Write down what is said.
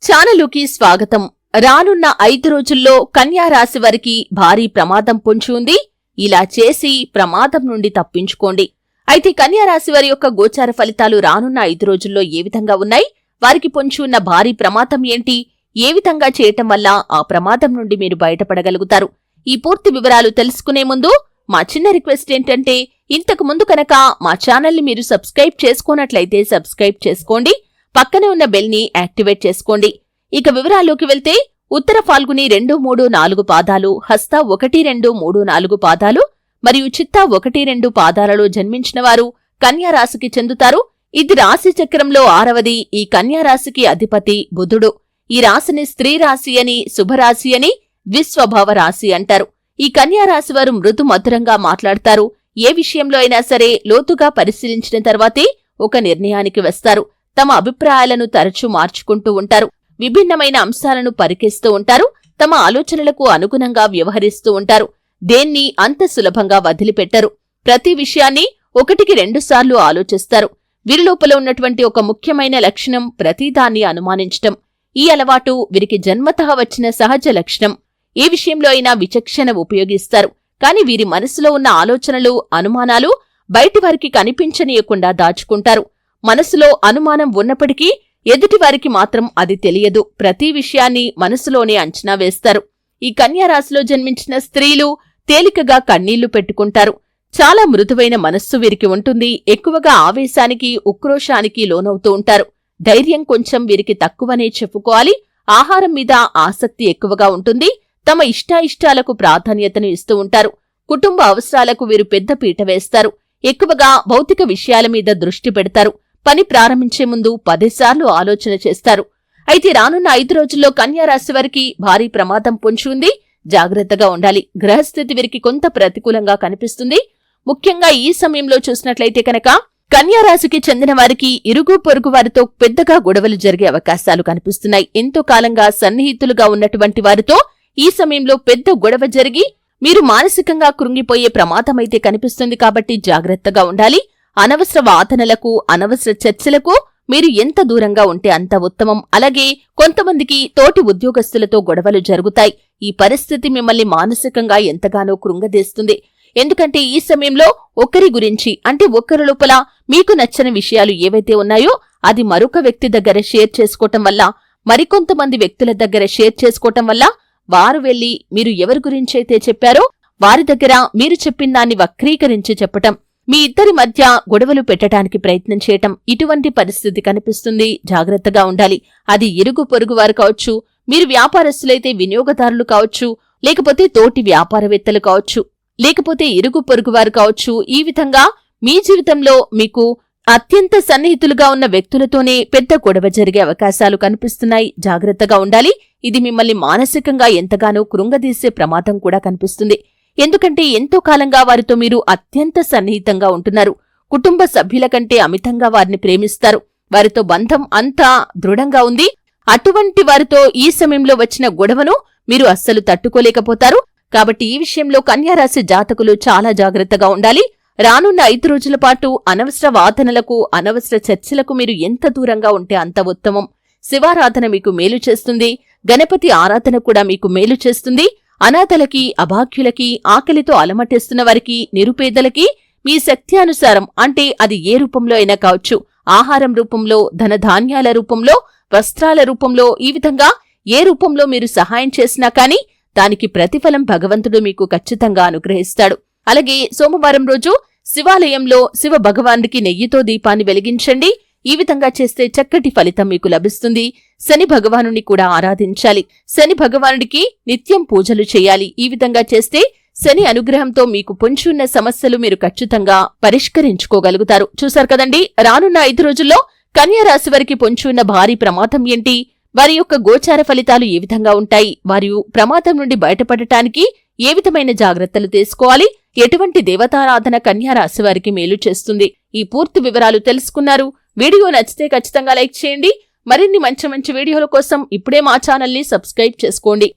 ఛానలుకి స్వాగతం. రానున్న 5 రోజుల్లో కన్యా రాశి వారికి భారీ ప్రమాదం పొంచి ఉంది. ఇలా చేసి ప్రమాదం నుండి తప్పించుకోండి. అయితే కన్యా రాశి వారి యొక్క గోచార ఫలితాలు రానున్న 5 రోజుల్లో ఏ విధంగా ఉన్నాయి, వారికి పొంచి ఉన్న భారీ ప్రమాదం ఏంటి, ఏ విధంగా చేయటం వల్ల ఆ ప్రమాదం నుండి మీరు బయటపడగలుగుతారు, ఈ పూర్తి వివరాలు తెలుసుకునే ముందు మా చిన్న రిక్వెస్ట్ ఏంటంటే, ఇంతకు ముందు కనుక మా ఛానల్ని మీరు సబ్స్క్రైబ్ చేసుకోనట్లయితే సబ్స్క్రైబ్ చేసుకోండి, పక్కనే ఉన్న బెల్ ని యాక్టివేట్ చేసుకోండి. ఇక వివరాల్లోకి వెళ్తే, ఉత్తర ఫాల్గుని 2, 3, 4 పాదాలు, హస్త 1, 2, 3, 4 పాదాలు మరియు చిత్తా 1, 2 పాదాలలో జన్మించిన వారు కన్యా రాశికి చెందుతారు. ఇది రాశి చక్రంలో 6వది. ఈ కన్యా రాశికి అధిపతి బుధుడు. ఈ రాశిని స్త్రీ రాశి అని, శుభరాశి అని, ద్విస్వభావ రాశి అంటారు. ఈ కన్యా రాశి వారు మృదు మధురంగా మాట్లాడతారు. ఏ విషయంలో అయినా సరే లోతుగా పరిశీలించిన తర్వాతే ఒక నిర్ణయానికి వస్తారు. తమ అభిప్రాయాలను తరచూ మార్చుకుంటూ ఉంటారు. విభిన్నమైన అంశాలను పరికిస్తూ ఉంటారు. తమ ఆలోచనలకు అనుగుణంగా వ్యవహరిస్తూ ఉంటారు. దేన్ని అంత సులభంగా వదిలిపెట్టరు. ప్రతి విషయాన్ని 1కి 2 సార్లు ఆలోచిస్తారు. వీరిలోపల ఉన్నటువంటి ఒక ముఖ్యమైన లక్షణం ప్రతిదాన్ని అనుమానించటం. ఈ అలవాటు వీరికి జన్మతః వచ్చిన సహజ లక్షణం. ఏ విషయంలో అయినా విచక్షణ ఉపయోగిస్తారు. కాని వీరి మనసులో ఉన్న ఆలోచనలు, అనుమానాలు బయటివారికి కనిపించనీయకుండా దాచుకుంటారు. మనసులో అనుమానం ఉన్నప్పటికీ ఎదుటివారికి మాత్రం అది తెలియదు. ప్రతి విషయాన్ని మనసులోనే అంచనా వేస్తారు. ఈ కన్యా రాశిలో జన్మించిన స్త్రీలు తేలికగా కన్నీళ్లు పెట్టుకుంటారు. చాలా మృదువైన మనస్సు వీరికి ఉంటుంది. ఎక్కువగా ఆవేశానికి, ఉక్రోషానికి లోనవుతూ ఉంటారు. ధైర్యం కొంచెం వీరికి తక్కువనే చెప్పుకోవాలి. ఆహారం మీద ఆసక్తి ఎక్కువగా ఉంటుంది. తమ ఇష్టాయిష్టాలకు ప్రాధాన్యతను ఇస్తూ ఉంటారు. కుటుంబ అవసరాలకు వీరు పెద్ద పీట వేస్తారు. ఎక్కువగా భౌతిక విషయాల మీద దృష్టి పెడతారు. పని ప్రారంభించే ముందు 10 సార్లు ఆలోచన చేస్తారు. అయితే రానున్న 5 రోజుల్లో కన్యా రాశి వారికి భారీ ప్రమాదం పొంచి ఉంది. జాగ్రత్తగా ఉండాలి. గ్రహస్థితి వీరికి కొంత ప్రతికూలంగా కనిపిస్తుంది. ముఖ్యంగా ఈ సమయంలో చూసినట్లయితే కనుక కన్యా రాశికి చెందిన వారికి ఇరుగు పొరుగు వారితో పెద్దగా గొడవలు జరిగే అవకాశాలు కనిపిస్తున్నాయి. ఎంతో కాలంగా సన్నిహితులుగా ఉన్నటువంటి వారితో ఈ సమయంలో పెద్ద గొడవ జరిగి మీరు మానసికంగా కృంగిపోయే ప్రమాదమైతే కనిపిస్తుంది. కాబట్టి జాగ్రత్తగా ఉండాలి. అనవసర వాదనలకు, అనవసర చర్చలకు మీరు ఎంత దూరంగా ఉంటే అంత ఉత్తమం. అలాగే కొంతమందికి తోటి ఉద్యోగస్తులతో గొడవలు జరుగుతాయి. ఈ పరిస్థితి మిమ్మల్ని మానసికంగా ఎంతగానో కృంగదీస్తుంది. ఎందుకంటే ఈ సమయంలో ఒకరి గురించి, అంటే ఒకరి లోపల మీకు నచ్చని విషయాలు ఏవైతే ఉన్నాయో అది మరొక వ్యక్తి దగ్గర షేర్ చేసుకోవటం వల్ల, మరికొంతమంది వ్యక్తుల దగ్గర షేర్ చేసుకోవటం వల్ల వారు వెళ్లి మీరు ఎవరి గురించైతే చెప్పారో వారి దగ్గర మీరు చెప్పిన దాన్ని వక్రీకరించి చెప్పటం, మీ ఇద్దరి మధ్య గొడవలు పెట్టడానికి ప్రయత్నం చేయటం, ఇటువంటి పరిస్థితి కనిపిస్తుంది. జాగ్రత్తగా ఉండాలి. అది ఇరుగు పొరుగు వారు కావచ్చు, మీరు వ్యాపారస్తులైతే వినియోగదారులు కావచ్చు, లేకపోతే తోటి వ్యాపారవేత్తలు కావచ్చు, లేకపోతే ఇరుగు పొరుగు వారు కావచ్చు. ఈ విధంగా మీ జీవితంలో మీకు అత్యంత సన్నిహితులుగా ఉన్న వ్యక్తులతోనే పెద్ద గొడవ జరిగే అవకాశాలు కనిపిస్తున్నాయి. జాగ్రత్తగా ఉండాలి. ఇది మిమ్మల్ని మానసికంగా ఎంతగానో కృంగదీసే ప్రమాదం కూడా కనిపిస్తుంది. ఎందుకంటే ఎంతో కాలంగా వారితో మీరు అత్యంత సన్నిహితంగా ఉంటున్నారు. కుటుంబ సభ్యుల కంటే అమితంగా వారిని ప్రేమిస్తారు. వారితో బంధం అంతా దృఢంగా ఉంది. అటువంటి వారితో ఈ సమయంలో వచ్చిన గొడవను మీరు అస్సలు తట్టుకోలేకపోతారు. కాబట్టి ఈ విషయంలో కన్యా రాశి జాతకులు చాలా జాగ్రత్తగా ఉండాలి. రానున్న 5 రోజుల పాటు అనవసర వాదనలకు, అనవసర చర్చలకు మీరు ఎంత దూరంగా ఉంటే అంత ఉత్తమం. శివారాధన మీకు మేలు చేస్తుంది. గణపతి ఆరాధన కూడా మీకు మేలు చేస్తుంది. అనాథలకి, అభాగ్యులకి, ఆకలితో అలమటిస్తున్న వారికి, నిరుపేదలకి మీ శక్తి అనుసారం, అంటే అది ఏ రూపంలో అయినా కావచ్చు, ఆహారం రూపంలో, ధనధాన్యాల రూపంలో, వస్త్రాల రూపంలో, ఈ విధంగా ఏ రూపంలో మీరు సహాయం చేసినా కానీ దానికి ప్రతిఫలం భగవంతుడు మీకు ఖచ్చితంగా అనుగ్రహిస్తాడు. అలాగే సోమవారం రోజు శివాలయంలో శివ భగవానుడికి నెయ్యితో దీపాన్ని వెలిగించండి. ఈ విధంగా చేస్తే చక్కటి ఫలితం మీకు లభిస్తుంది. శని భగవానుని కూడా ఆరాధించాలి. శని భగవానుడికి నిత్యం పూజలు చేయాలి. ఈ విధంగా చేస్తే శని అనుగ్రహంతో మీకు పొంచి ఉన్న సమస్యలు మీరు ఖచ్చితంగా పరిష్కరించుకోగలుగుతారు. చూశారు కదండి, రానున్న 5 రోజుల్లో కన్యా రాశి వారికి పొంచి ఉన్న భారీ ప్రమాదం ఏంటి, వారి యొక్క గోచార ఫలితాలు ఏ విధంగా ఉంటాయి, వారి ప్రమాదం నుండి బయటపడటానికి ఏ విధమైన జాగ్రత్తలు తీసుకోవాలి, ఎటువంటి దేవతారాధన కన్యా రాశి వారికి మేలు చేస్తుంది, ఈ పూర్తి వివరాలు తెలుసుకున్నారు. వీడియో నచ్చితే ఖచ్చితంగా లైక్ చేయండి. మరిన్ని మంచి వీడియోల కోసం ఇప్పుడే మా ఛానల్ని సబ్స్క్రైబ్ చేసుకోండి.